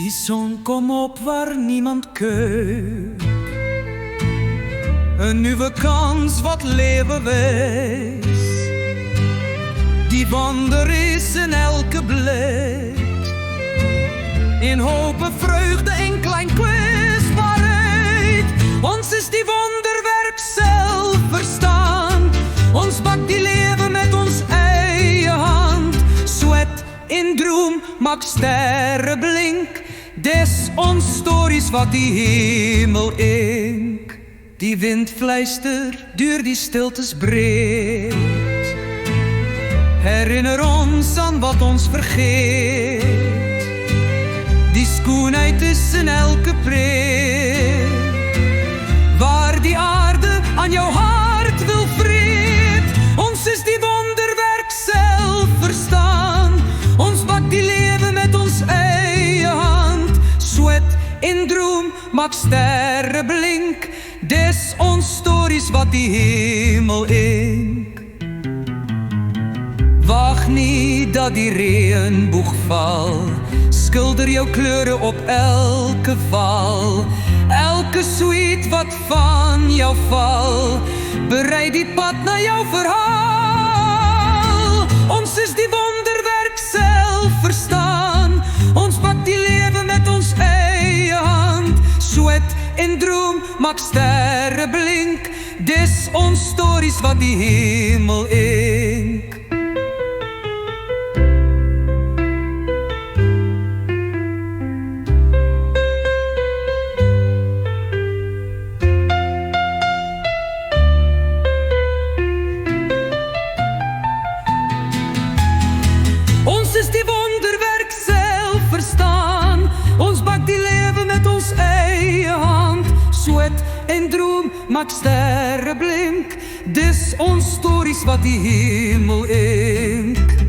Die zon kom op waar niemand keurt. Een nieuwe kans wat leven wees. Die wonder is in elke blik. In hoop en vreugde en klein kwetsbaarheid. Ons is die wonderwerk zelf verstaan. Ons bak die leven met ons eigen hand. Sweat in droom maak sterren blink. Des ons stories wat die hemel ink. Die wind fluister duur die stiltes breed. Herinner ons aan wat ons vergeet. Die skoonheid is in elke preek. Waar die aarde aan jou hart wil vreet. Ons is die wonderwerk zelf verstaan. Ons bak die leven met ons eigen hand. Sweat in droom maak sterren blink. Des ons stories wat die hemel ink. Wacht niet dat die regenboog val. Schilder jou kleuren op elke val. Elke sweet wat van jou val. Bereid die pad naar jouw verhaal. Ons is die wonderwerk zelf verstaan. Ons pakt die leven met ons eigen hand. Sweat in droom maak sterren blink. Dis ons stories wat die hemel ink. Ons is die wonderwerk zelf verstaan. Ons bak die leven met ons eigen hand. Sweat en droom maak sterren blink. Dis ons stories wat die hemel ink.